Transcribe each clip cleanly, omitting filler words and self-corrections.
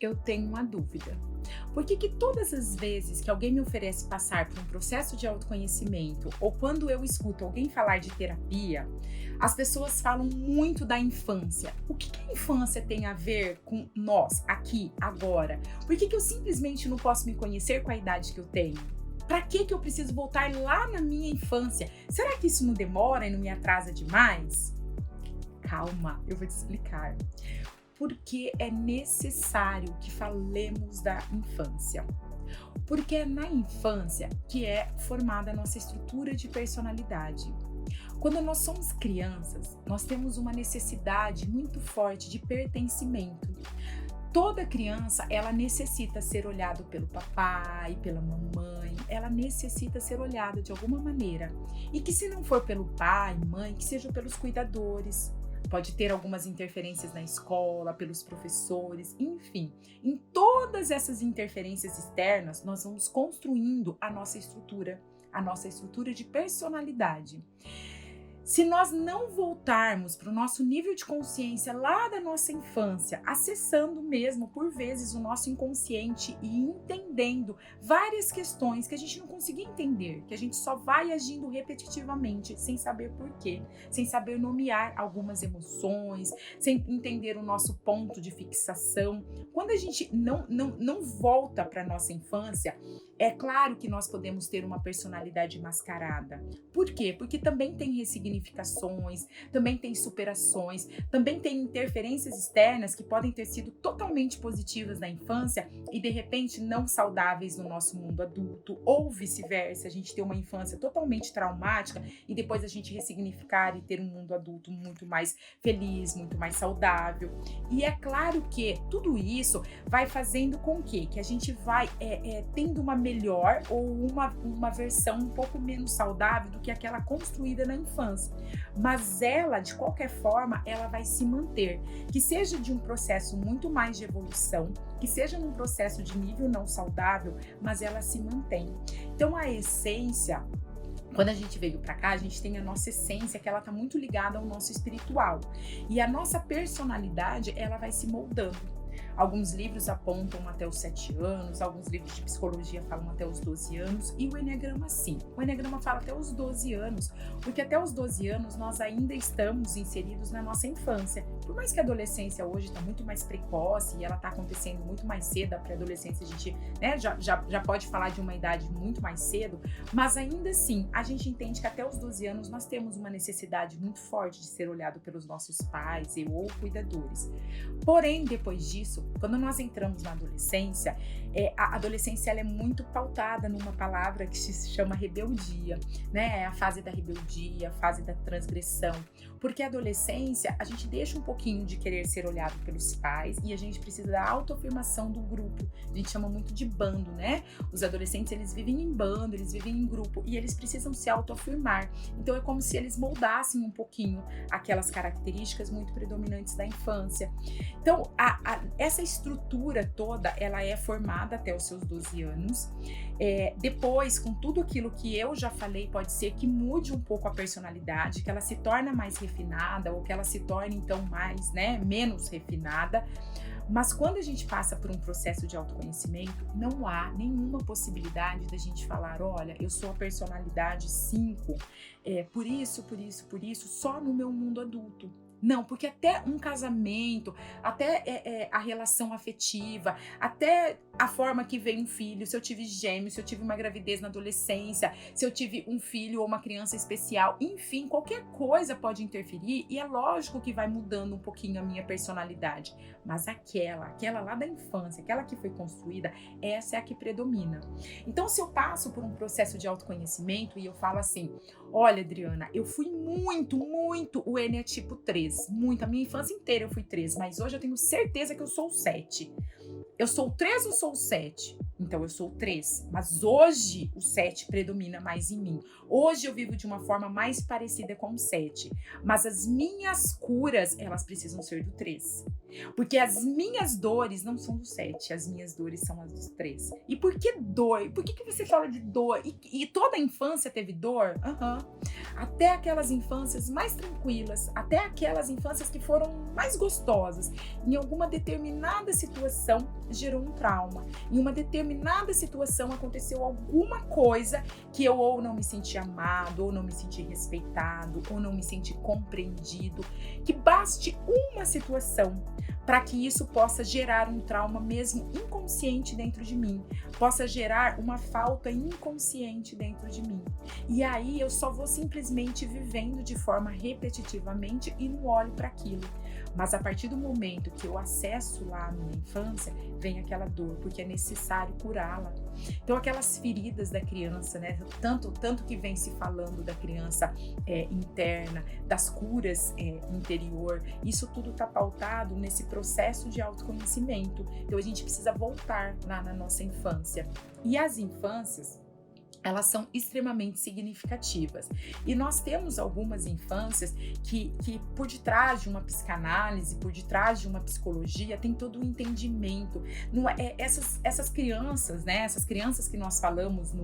Eu tenho uma dúvida. Por que todas as vezes que alguém me oferece passar por um processo de autoconhecimento ou quando eu escuto alguém falar de terapia, as pessoas falam muito da infância? O que a infância tem a ver com nós, aqui, agora? Por que eu simplesmente não posso me conhecer com a idade que eu tenho? Para que eu preciso voltar lá na minha infância? Será que isso não demora e não me atrasa demais? Calma, eu vou te explicar. Porque é necessário que falemos da infância. Porque é na infância que é formada a nossa estrutura de personalidade. Quando nós somos crianças, nós temos uma necessidade muito forte de pertencimento. Toda criança, ela necessita ser olhada pelo papai, pela mamãe, ela necessita ser olhada de alguma maneira. E que se não for pelo pai, mãe, que seja pelos cuidadores. Pode ter algumas interferências na escola, pelos professores, enfim. Em todas essas interferências externas, nós vamos construindo a nossa estrutura de personalidade. Se nós não voltarmos para o nosso nível de consciência lá da nossa infância, acessando mesmo, por vezes, o nosso inconsciente e entendendo várias questões que a gente não conseguia entender, que a gente só vai agindo repetitivamente, sem saber porquê, sem saber nomear algumas emoções, sem entender o nosso ponto de fixação. Quando a gente não volta para a nossa infância, é claro que nós podemos ter uma personalidade mascarada. Por quê? Porque também tem ressignificações, também tem superações, também tem interferências externas que podem ter sido totalmente positivas na infância e de repente não saudáveis no nosso mundo adulto, ou vice-versa, a gente ter uma infância totalmente traumática e depois a gente ressignificar e ter um mundo adulto muito mais feliz, muito mais saudável. E é claro que tudo isso vai fazendo com que a gente vai tendo uma melhor ou uma versão um pouco menos saudável do que aquela construída na infância. Mas ela, de qualquer forma, ela vai se manter. Que seja de um processo muito mais de evolução, que seja num processo de nível não saudável, mas ela se mantém. Então, a essência, quando a gente veio para cá, a gente tem a nossa essência, que ela tá muito ligada ao nosso espiritual. E a nossa personalidade, ela vai se moldando. Alguns livros apontam até os 7 anos, alguns livros de psicologia falam até os 12 anos, e o Eneagrama sim. O Eneagrama fala até os 12 anos, porque até os 12 anos nós ainda estamos inseridos na nossa infância. Por mais que a adolescência hoje está muito mais precoce e ela está acontecendo muito mais cedo, a pré-adolescência a gente já pode falar de uma idade muito mais cedo, mas ainda assim a gente entende que até os 12 anos nós temos uma necessidade muito forte de ser olhado pelos nossos pais ou cuidadores. Porém, depois disso, quando nós entramos na adolescência, a adolescência ela é muito pautada numa palavra que se chama rebeldia, né? É a fase da rebeldia, a fase da transgressão. Porque a adolescência, a gente deixa um pouquinho de querer ser olhado pelos pais e a gente precisa da autoafirmação do grupo. A gente chama muito de bando, né? Os adolescentes, eles vivem em bando, eles vivem em grupo e eles precisam se autoafirmar. Então é como se eles moldassem um pouquinho aquelas características muito predominantes da infância. Então, essa estrutura toda, ela é formada até os seus 12 anos. Depois, com tudo aquilo que eu já falei, pode ser que mude um pouco a personalidade, que ela se torne mais refinada ou que ela se torne, então, mais, menos refinada. Mas quando a gente passa por um processo de autoconhecimento, não há nenhuma possibilidade da gente falar, olha, eu sou a personalidade 5, por isso, só no meu mundo adulto. Não, porque até um casamento, até a relação afetiva, até a forma que vem um filho, se eu tive gêmeos, se eu tive uma gravidez na adolescência, se eu tive um filho ou uma criança especial, enfim, qualquer coisa pode interferir e é lógico que vai mudando um pouquinho a minha personalidade. Mas aquela lá da infância, aquela que foi construída, essa é a que predomina. Então, se eu passo por um processo de autoconhecimento e eu falo assim, olha, Adriana, eu fui muito o Enia tipo 3, muito, a minha infância inteira eu fui 3, mas hoje eu tenho certeza que eu sou o 7. Eu sou o 3 ou sou o 7? Então eu sou o 3, mas hoje o 7 predomina mais em mim. Hoje eu vivo de uma forma mais parecida com o 7, mas as minhas curas, elas precisam ser do 3. Porque as minhas dores não são do 7, as minhas dores são as dos 3. E por que dor? Por que você fala de dor? E toda a infância teve dor? até aquelas infâncias mais tranquilas, até aquelas infâncias que foram mais gostosas. Em alguma determinada situação gerou um trauma. Em uma determinada situação aconteceu alguma coisa que eu ou não me senti amado, ou não me senti respeitado, ou não me senti compreendido. Que baste uma situação para que isso possa gerar um trauma mesmo inconsciente dentro de mim, possa gerar uma falta inconsciente dentro de mim. E aí eu só vou simplesmente vivendo de forma repetitivamente e não olho para aquilo. Mas a partir do momento que eu acesso lá a minha infância, vem aquela dor, porque é necessário curá-la. Então aquelas feridas da criança, né, tanto que vem se falando da criança interna, das curas interior, isso tudo está pautado nesse processo de autoconhecimento. Então a gente precisa voltar lá na nossa infância. E as infâncias, elas são extremamente significativas. E nós temos algumas infâncias que por detrás de uma psicanálise, por detrás de uma psicologia, tem todo um entendimento. Não essas crianças, né? Essas crianças que nós falamos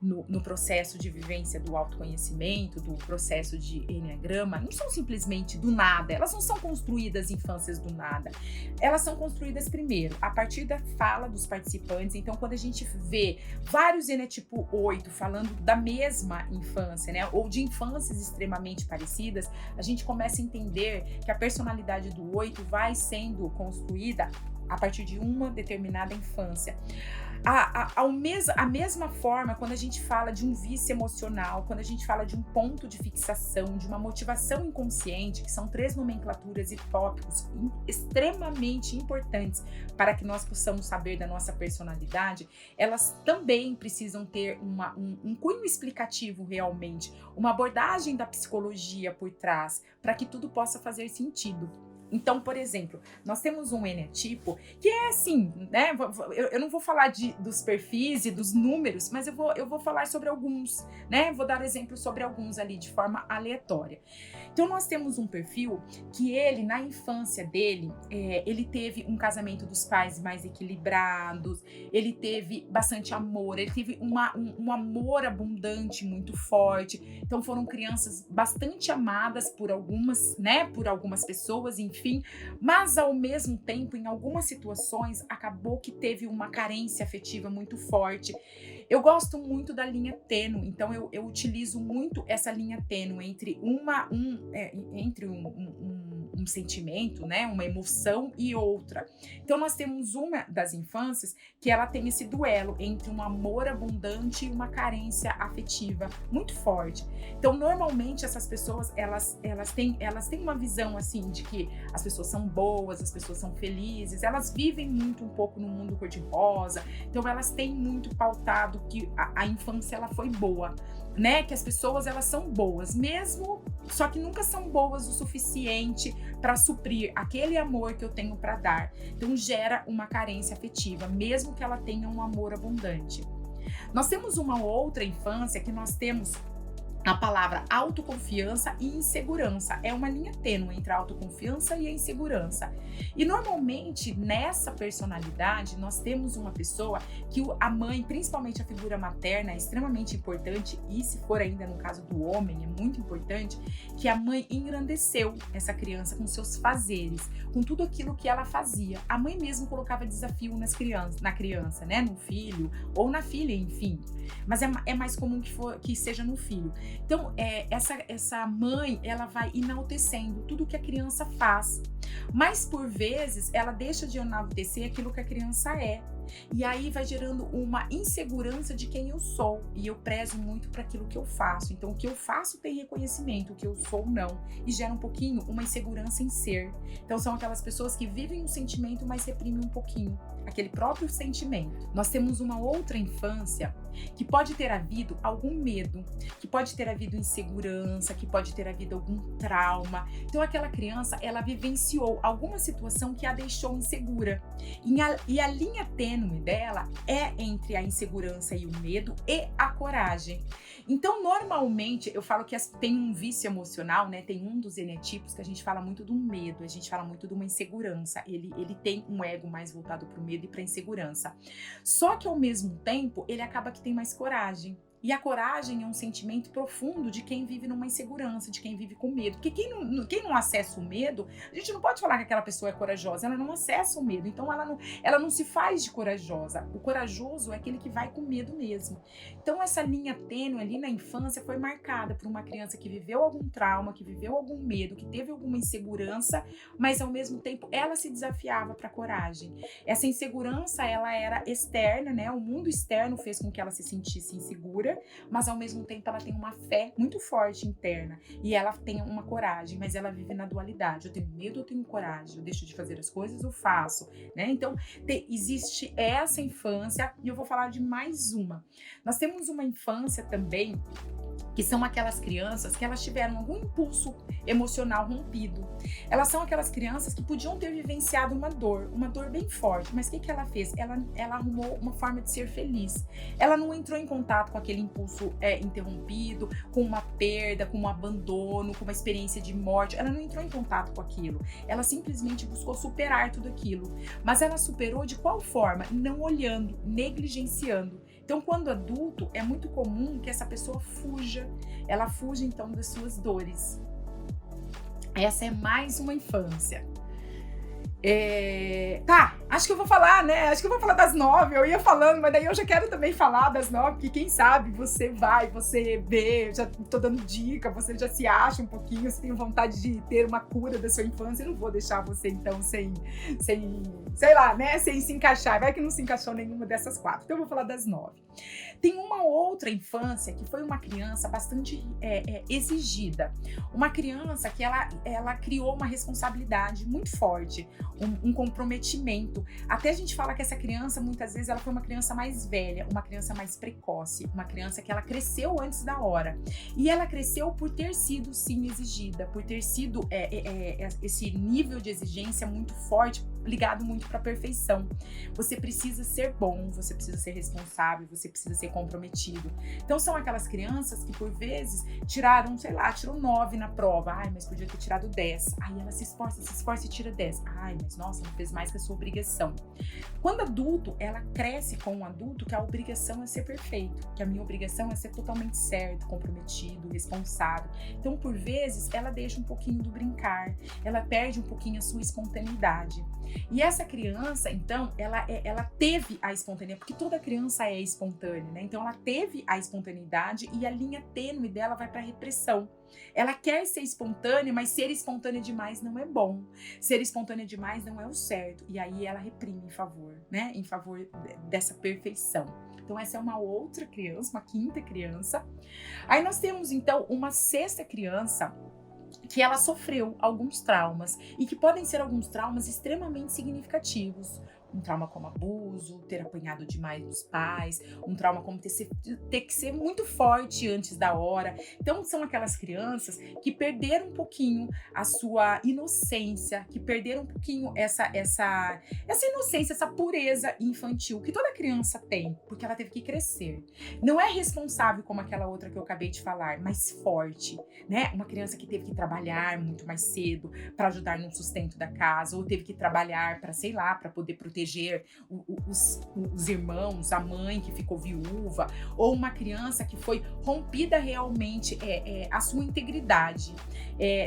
no processo de vivência do autoconhecimento, do processo de Enneagrama, não são simplesmente do nada, elas não são construídas infâncias do nada, elas são construídas primeiro, a partir da fala dos participantes. Então, quando a gente vê vários Eneatipo 8 falando da mesma infância, né, ou de infâncias extremamente parecidas, a gente começa a entender que a personalidade do 8 vai sendo construída a partir de uma determinada infância. A mesma forma, quando a gente fala de um vício emocional, quando a gente fala de um ponto de fixação, de uma motivação inconsciente, que são 3 nomenclaturas e tópicos extremamente importantes para que nós possamos saber da nossa personalidade, elas também precisam ter um cunho explicativo realmente, uma abordagem da psicologia por trás, para que tudo possa fazer sentido. Então, por exemplo, nós temos um Eneatipo que é assim, né? Eu não vou falar dos perfis e dos números, mas eu vou falar sobre alguns, né? Vou dar exemplos sobre alguns ali de forma aleatória. Então, nós temos um perfil que ele, na infância dele, ele teve um casamento dos pais mais equilibrados, ele teve bastante amor, ele teve um amor abundante muito forte. Então, foram crianças bastante amadas por algumas, né? Por algumas pessoas, enfim. Mas ao mesmo tempo, em algumas situações, acabou que teve uma carência afetiva muito forte. Eu gosto muito da linha tênue, então eu utilizo muito essa linha tênue entre um sentimento, né, uma emoção e outra. Então nós temos uma das infâncias que ela tem esse duelo entre um amor abundante e uma carência afetiva muito forte. Então normalmente essas pessoas elas têm uma visão assim de que as pessoas são boas, as pessoas são felizes, elas vivem muito um pouco no mundo cor-de-rosa. Então elas têm muito pautado que a infância ela foi boa, né? Que as pessoas elas são boas mesmo, só que nunca são boas o suficiente para suprir aquele amor que eu tenho para dar. Então gera uma carência afetiva, mesmo que ela tenha um amor abundante. Nós temos uma outra infância que nós temos a palavra autoconfiança e insegurança. É uma linha tênue entre a autoconfiança e a insegurança. E normalmente nessa personalidade nós temos uma pessoa que a mãe, principalmente a figura materna, é extremamente importante, e se for ainda no caso do homem, é muito importante, que a mãe engrandeceu essa criança com seus fazeres, com tudo aquilo que ela fazia. A mãe mesmo colocava desafio na criança, né? No filho ou na filha, enfim. Mas é mais comum que seja no filho. Então, essa mãe, ela vai enaltecendo tudo que a criança faz. Mas, por vezes, ela deixa de enaltecer aquilo que a criança é. E aí vai gerando uma insegurança de quem eu sou. E eu prezo muito para aquilo que eu faço. Então, o que eu faço tem reconhecimento, o que eu sou não. E gera um pouquinho uma insegurança em ser. Então, são aquelas pessoas que vivem um sentimento, mas reprimem um pouquinho aquele próprio sentimento. Nós temos uma outra infância que pode ter havido algum medo, que pode ter havido insegurança, que pode ter havido algum trauma. Então aquela criança, ela vivenciou alguma situação que a deixou insegura. E a linha tênue dela é entre a insegurança e o medo e a coragem. Então normalmente eu falo que tem um vício emocional, né? Tem um dos eneatipos que a gente fala muito do medo, a gente fala muito de uma insegurança. Ele tem um ego mais voltado para o medo e para a insegurança. Só que ao mesmo tempo ele acaba que tem mais coragem. E a coragem é um sentimento profundo de quem vive numa insegurança, de quem vive com medo. Porque quem não acessa o medo, a gente não pode falar que aquela pessoa é corajosa, ela não acessa o medo, então ela não se faz de corajosa. O corajoso é aquele que vai com medo mesmo. Então essa linha tênue ali na infância foi marcada por uma criança que viveu algum trauma, que viveu algum medo, que teve alguma insegurança, mas ao mesmo tempo ela se desafiava para a coragem. Essa insegurança, ela era externa, né? O mundo externo fez com que ela se sentisse insegura, mas ao mesmo tempo ela tem uma fé muito forte interna e ela tem uma coragem, mas ela vive na dualidade. Eu tenho medo, eu tenho coragem, eu deixo de fazer as coisas, eu faço, né? Então existe essa infância e eu vou falar de mais uma. Nós temos uma infância também que são aquelas crianças que elas tiveram algum impulso emocional rompido. Elas são aquelas crianças que podiam ter vivenciado uma dor bem forte, mas o que ela fez? Ela arrumou uma forma de ser feliz. Ela não entrou em contato com aquele impulso interrompido, com uma perda, com um abandono, com uma experiência de morte. Ela não entrou em contato com aquilo. Ela simplesmente buscou superar tudo aquilo. Mas ela superou de qual forma? Não olhando, negligenciando. Então, quando adulto, é muito comum que essa pessoa fuja. Ela fuja, então, das suas dores. Essa é mais uma infância. Acho que eu vou falar, né? Acho que eu vou falar das 9. Eu ia falando, mas daí eu já quero também falar das 9, porque quem sabe você vê, já tô dando dica, você já se acha um pouquinho, você tem vontade de ter uma cura da sua infância. Eu não vou deixar você, então, sem sei lá, né? Sem se encaixar. Vai que não se encaixou nenhuma dessas 4. Então eu vou falar das 9. Tem uma outra infância que foi uma criança bastante exigida. Uma criança que ela criou uma responsabilidade muito forte, um comprometimento. Até a gente fala que essa criança, muitas vezes, ela foi uma criança mais velha, uma criança mais precoce, uma criança que ela cresceu antes da hora. E ela cresceu por ter sido, sim, exigida, por ter sido esse nível de exigência muito forte, ligado muito para a perfeição. Você precisa ser bom, você precisa ser responsável, você precisa ser comprometido. Então são aquelas crianças que por vezes tirou 9 na prova. Ai, mas podia ter tirado 10. Aí ela se esforça e tira 10. Ai, mas nossa, não fez mais que a sua obrigação. Quando adulto, ela cresce com um adulto que a obrigação é ser perfeito, que a minha obrigação é ser totalmente certo, comprometido, responsável. Então, por vezes, ela deixa um pouquinho do brincar, ela perde um pouquinho a sua espontaneidade. E essa criança, então, ela teve a espontaneidade, porque toda criança é espontânea, né? Então, ela teve a espontaneidade e a linha tênue dela vai para a repressão. Ela quer ser espontânea, mas ser espontânea demais não é bom. Ser espontânea demais não é o certo. E aí ela reprime em favor, né? Em favor dessa perfeição. Então essa é uma outra criança, uma 5ª criança. Aí nós temos então uma 6ª criança que ela sofreu alguns traumas e que podem ser alguns traumas extremamente significativos. Um trauma como abuso, ter apanhado demais dos pais, um trauma como ter que ser muito forte antes da hora. Então são aquelas crianças que perderam um pouquinho a sua inocência, que perderam um pouquinho essa inocência, essa pureza infantil que toda criança tem, porque ela teve que crescer. Não é responsável como aquela outra que eu acabei de falar, mas forte, né? Uma criança que teve que trabalhar muito mais cedo para ajudar no sustento da casa, ou teve que trabalhar para poder proteger os irmãos, a mãe que ficou viúva, ou uma criança que foi rompida realmente a sua integridade.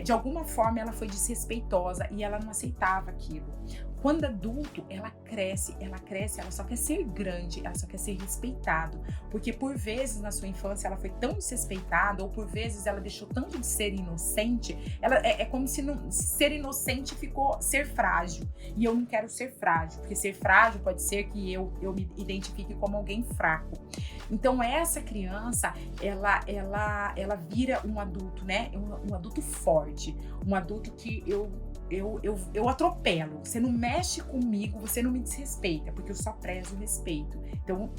De alguma forma ela foi desrespeitosa e ela não aceitava aquilo. Quando adulto, ela cresce, ela só quer ser grande, ela só quer ser respeitado, porque por vezes na sua infância ela foi tão desrespeitada, ou por vezes ela deixou tanto de ser inocente, é como se ser inocente ficou ser frágil, e eu não quero ser frágil, porque ser frágil pode ser que eu me identifique como alguém fraco. Então essa criança, ela vira um adulto, né? Um adulto forte, um adulto que eu atropelo, você não mexe comigo, você não me desrespeita, porque eu só prezo o respeito. Então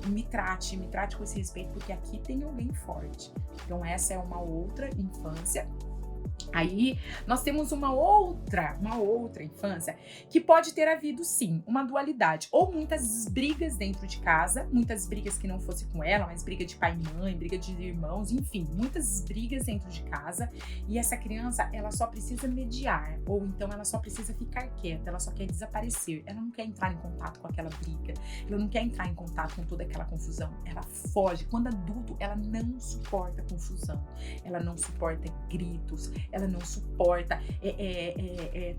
me trate com esse respeito, porque aqui tem alguém forte. Então essa é uma outra infância. Aí nós temos uma outra infância que pode ter havido sim uma dualidade, ou muitas brigas dentro de casa, muitas brigas que não fosse com ela, mas briga de pai e mãe, briga de irmãos, enfim, muitas brigas dentro de casa, e essa criança ela só precisa mediar, ou então ela só precisa ficar quieta, ela só quer desaparecer, ela não quer entrar em contato com aquela briga, ela não quer entrar em contato com toda aquela confusão, ela foge. Quando adulto, ela não suporta confusão, ela não suporta gritos, ela não suporta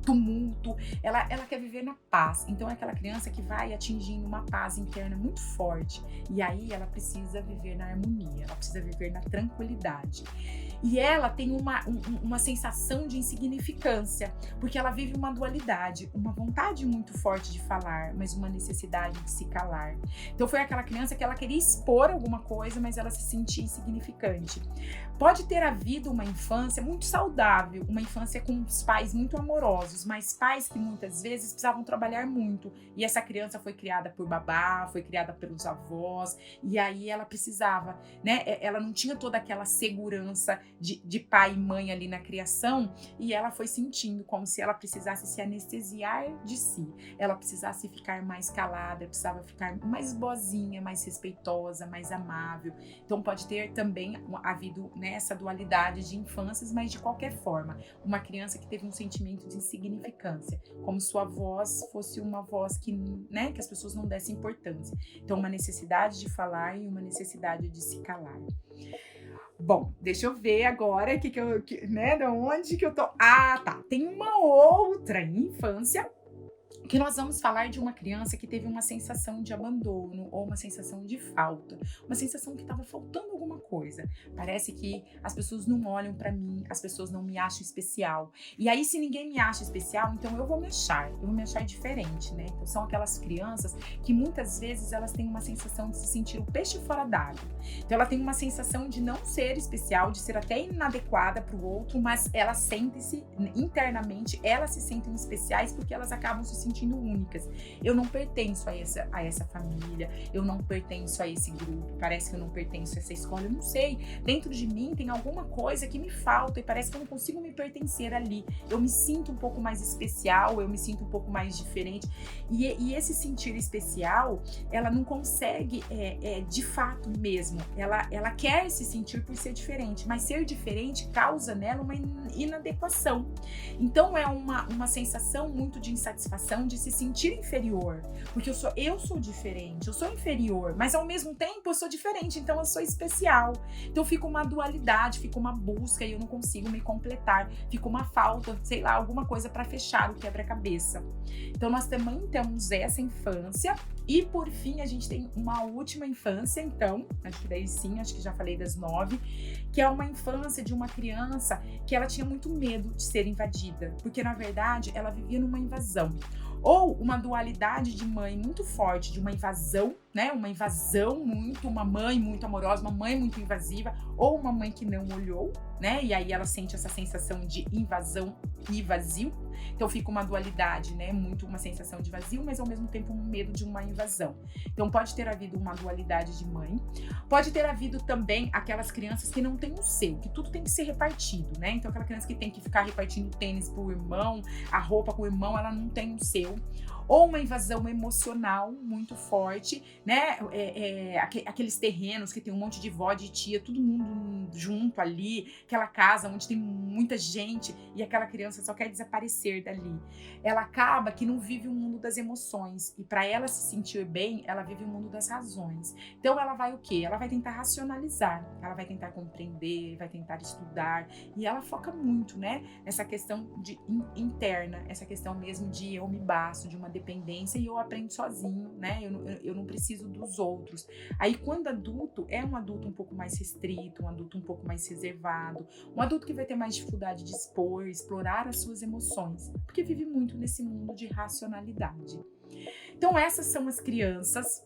tumulto, ela quer viver na paz. Então é aquela criança que vai atingindo uma paz interna muito forte, e aí ela precisa viver na harmonia, ela precisa viver na tranquilidade. E ela tem uma sensação de insignificância, porque ela vive uma dualidade, uma vontade muito forte de falar, mas uma necessidade de se calar. Então foi aquela criança que ela queria expor alguma coisa, mas ela se sentia insignificante. Pode ter havido uma infância muito saudável, uma infância com os pais muito amorosos, mas pais que muitas vezes precisavam trabalhar muito. E essa criança foi criada por babá, foi criada pelos avós, e aí ela precisava, né? Ela não tinha toda aquela segurança de pai e mãe ali na criação, e ela foi sentindo como se ela precisasse se anestesiar de si. Ela precisasse ficar mais calada, precisava ficar mais boazinha, mais respeitosa, mais amável. Então pode ter também havido essa dualidade de infâncias, mas de qualquer forma, uma criança que teve um sentimento de insignificância, como se sua voz fosse uma voz que as pessoas não dessem importância. Então, uma necessidade de falar e uma necessidade de se calar. Bom, deixa eu ver agora da onde que eu tô. Ah, tá. Tem uma outra infância que nós vamos falar de uma criança que teve uma sensação de abandono ou uma sensação de falta, uma sensação que estava faltando alguma coisa. Parece que as pessoas não olham para mim, as pessoas não me acham especial. E aí, se ninguém me acha especial, então eu vou me achar diferente, né? Então são aquelas crianças que muitas vezes elas têm uma sensação de se sentir o peixe fora d'água. Então ela tem uma sensação de não ser especial, de ser até inadequada para o outro, mas elas sentem-se internamente, elas se sentem especiais porque elas acabam se sentindo únicas. Eu não pertenço a essa família, eu não pertenço a esse grupo, parece que eu não pertenço a essa escola, eu não sei. Dentro de mim tem alguma coisa que me falta e parece que eu não consigo me pertencer ali. Eu me sinto um pouco mais especial, eu me sinto um pouco mais diferente. E esse sentir especial, ela não consegue de fato mesmo. Ela quer se sentir por ser diferente, mas ser diferente causa nela uma inadequação. Então é uma sensação muito de insatisfação, de se sentir inferior, porque eu sou diferente, eu sou inferior, mas ao mesmo tempo eu sou diferente, então eu sou especial. Então fica uma dualidade, fica uma busca e eu não consigo me completar, fica uma falta, sei lá, alguma coisa para fechar o quebra-cabeça. Então nós também temos essa infância e por fim a gente tem uma última infância, então, acho que já falei das 9, que é uma infância de uma criança que ela tinha muito medo de ser invadida, porque na verdade ela vivia numa invasão. Ou uma dualidade de mãe muito forte, de uma invasão, né? Uma invasão uma mãe muito amorosa, uma mãe muito invasiva, ou uma mãe que não olhou, né? E aí ela sente essa sensação de invasão e vazio. Então fica uma dualidade, né? Muito uma sensação de vazio, mas ao mesmo tempo um medo de uma invasão. Então pode ter havido uma dualidade de mãe. Pode ter havido também aquelas crianças que não têm o seu, que tudo tem que ser repartido, né? Então aquela criança que tem que ficar repartindo tênis pro irmão, a roupa com o irmão, ela não tem o seu. Ou uma invasão emocional muito forte, né? Aqueles terrenos que tem um monte de vó, de tia, todo mundo junto ali, aquela casa onde tem muita gente e aquela criança só quer desaparecer dali. Ela acaba que não vive o mundo das emoções e para ela se sentir bem, ela vive o mundo das razões. Então ela vai o quê? Ela vai tentar racionalizar, ela vai tentar compreender, vai tentar estudar e ela foca muito, né? Nessa questão interna, essa questão mesmo de eu me basto, de uma dependência e eu aprendo sozinho, né? Eu não preciso dos outros. Aí quando adulto, é um adulto um pouco mais restrito, um adulto um pouco mais reservado, um adulto que vai ter mais dificuldade de explorar as suas emoções, porque vive muito nesse mundo de racionalidade. Então essas são as crianças.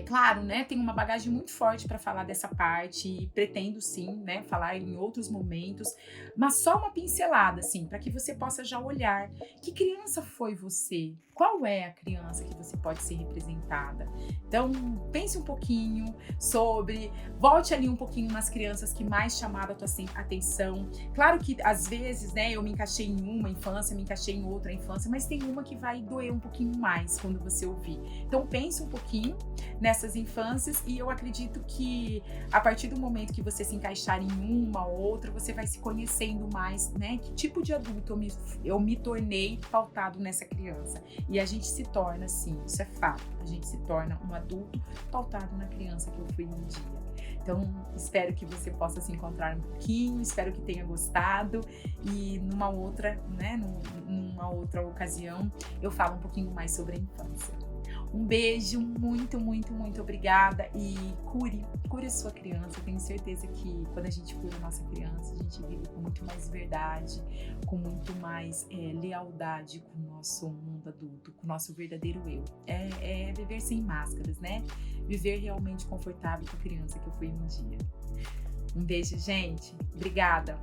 Claro, né, tem uma bagagem muito forte para falar dessa parte e pretendo sim, né, falar em outros momentos, mas só uma pincelada, assim, para que você possa já olhar que criança foi você, Qual é a criança que você pode ser representada? Então, pense um pouquinho sobre, volte ali um pouquinho nas crianças que mais chamaram a tua atenção. Claro que às vezes, né, eu me encaixei em uma infância, me encaixei em outra infância, mas tem uma que vai doer um pouquinho mais quando você ouvir. Então, pense um pouquinho nessas infâncias e eu acredito que a partir do momento que você se encaixar em uma ou outra, você vai se conhecendo mais, né? Que tipo de adulto eu me tornei pautado nessa criança. E a gente se torna, sim, isso é fato, a gente se torna um adulto pautado na criança que eu fui um dia. Então, espero que você possa se encontrar um pouquinho, espero que tenha gostado e numa outra, né, numa outra ocasião, eu falo um pouquinho mais sobre a infância. Um beijo, muito, muito, muito obrigada e cure a sua criança. Eu tenho certeza que quando a gente cura a nossa criança, a gente vive com muito mais verdade, com muito mais lealdade com o nosso mundo adulto, com o nosso verdadeiro eu. É viver sem máscaras, né? Viver realmente confortável com a criança que eu fui um dia. Um beijo, gente. Obrigada.